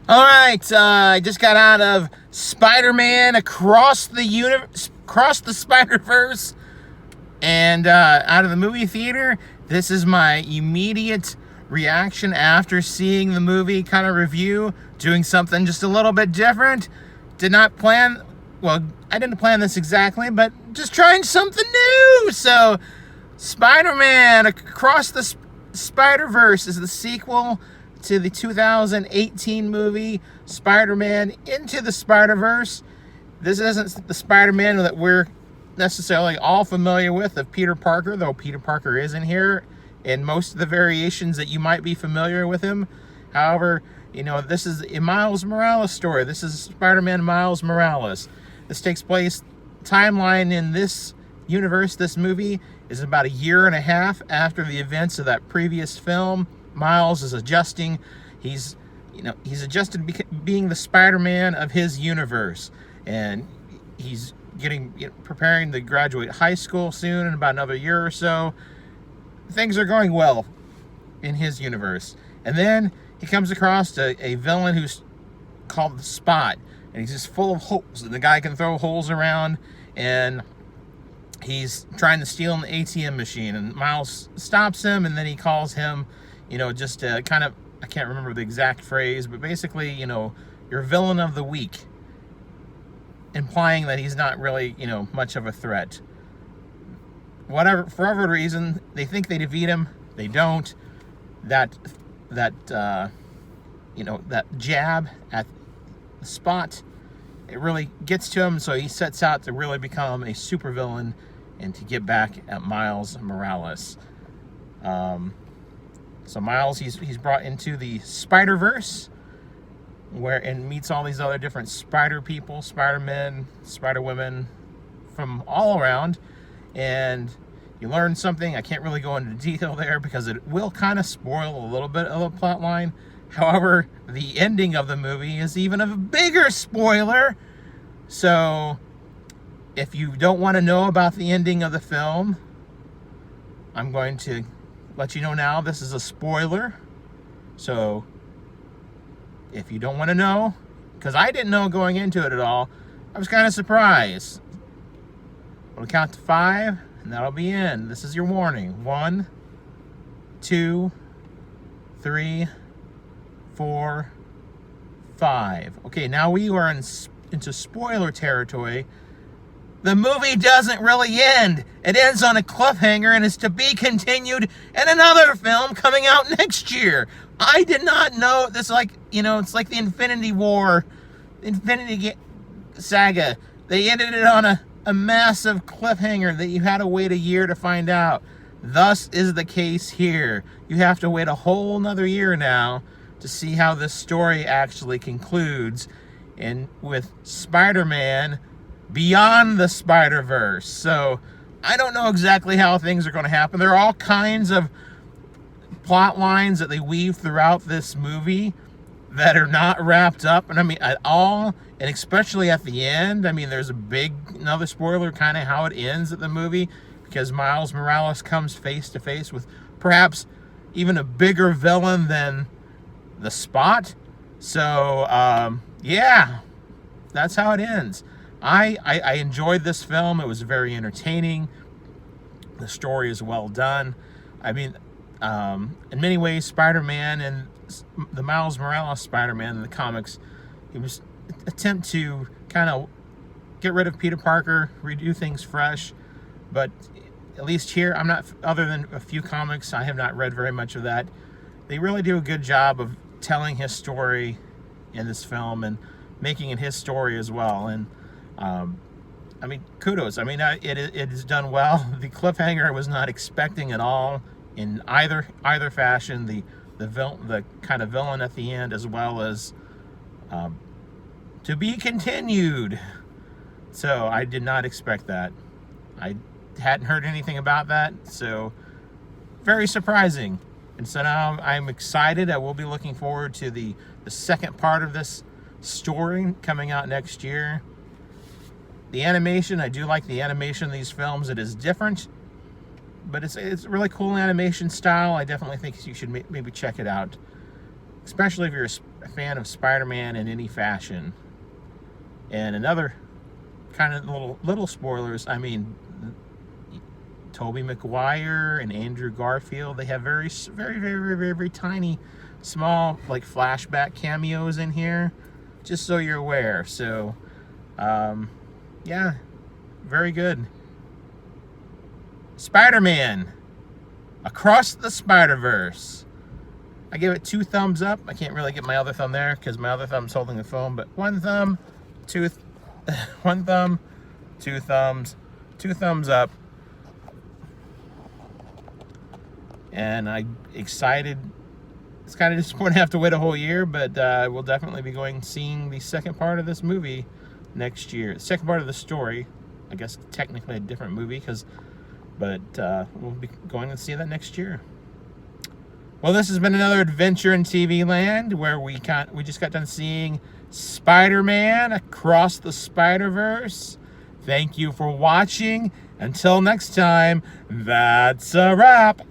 All right, I just got out of Spider-Man across the Spider-Verse, and out of the movie theater. This is my immediate reaction after seeing the movie, kind of review, doing something just a little bit different. Did not plan, well, I didn't plan this exactly, but just trying something new. So, Spider-Man Across the Spider-Verse is the sequel to the 2018 movie Spider-Man Into the Spider-Verse. This isn't the Spider-Man that we're necessarily all familiar with of Peter Parker, though Peter Parker is in here in most of the variations that you might be familiar with him. However, you know, this is a Miles Morales story. This is Spider-Man Miles Morales. This takes place, timeline in this universe, this movie, is about a year and a half after the events of that previous film. Miles is adjusting. He's adjusted being the Spider-Man of his universe, and he's preparing to graduate high school soon in about another year or so. Things are going well in his universe, and then he comes across a villain who's called the Spot, and he's just full of holes, and the guy can throw holes around, and he's trying to steal an ATM machine, and Miles stops him, and then he calls him, just kind of, I can't remember the exact phrase, but basically, you're villain of the week, implying that he's not really, much of a threat. For whatever reason, they think they defeat him. They don't. That jab at the Spot, it really gets to him, so he sets out to really become a supervillain and to get back at Miles Morales. So Miles, he's brought into the Spider-Verse, and meets all these other different spider people, Spider-Men, Spider-Women, from all around, and you learn something. I can't really go into detail there because it will kind of spoil a little bit of the plot line. However, the ending of the movie is even a bigger spoiler. So, if you don't want to know about the ending of the film, I'm going to let you know now. This is a spoiler. So, if you don't want to know, because I didn't know going into it at all, I was kind of surprised. We'll count to 5, and that'll be in. This is your warning. 1, 2, 3, 4, 5. Okay, now we are into spoiler territory. The movie doesn't really end. It ends on a cliffhanger and is to be continued in another film coming out next year. I did not know this. It's like the Infinity War, Infinity Saga. They ended it on a massive cliffhanger that you had to wait a year to find out. Thus is the case here. You have to wait a whole nother year now to see how this story actually concludes, and with Spider-Man Beyond the Spider-Verse. So I don't know exactly how things are going to happen. There are all kinds of plot lines that they weave throughout this movie that are not wrapped up, and at all, and especially at the end. There's another spoiler, kind of how it ends at the movie, because Miles Morales comes face to face with perhaps even a bigger villain than the Spot. So yeah, that's how it ends. I enjoyed this film. It was very entertaining. The story is well done. In many ways, Spider-Man and the Miles Morales Spider-Man in the comics, it was an attempt to kind of get rid of Peter Parker, redo things fresh. But at least here, other than a few comics, I have not read very much of that. They really do a good job of telling his story in this film and making it his story as well. And kudos. It is done well. The cliffhanger I was not expecting at all in either fashion. The kind of villain at the end, as well as to be continued. So I did not expect that. I hadn't heard anything about that. So very surprising. And so now I'm excited. I will be looking forward to the second part of this story coming out next year. The animation, I do like the animation of these films. It is different, but it's a really cool animation style. I definitely think you should maybe check it out. especially if you're a fan of Spider-Man in any fashion. And another kind of little spoilers, I mean, Tobey Maguire and Andrew Garfield, they have very, very, very, very, very, very tiny, small, like, flashback cameos in here, just so you're aware. So, yeah, very good. Spider-Man Across the Spider-Verse. I give it 2 thumbs up. I can't really get my other thumb there because my other thumb's holding the phone, but 1 thumb, 1 thumb, 2 thumbs, 2 thumbs up. And I'm excited. It's kind of disappointing to have to wait a whole year, but we'll definitely be seeing the second part of this movie next year. The second part of the story. I guess technically a different movie, but we'll be going to see that next year. Well, this has been another adventure in TV land where we just got done seeing Spider-Man Across the Spider-Verse. Thank you for watching. Until next time, that's a wrap.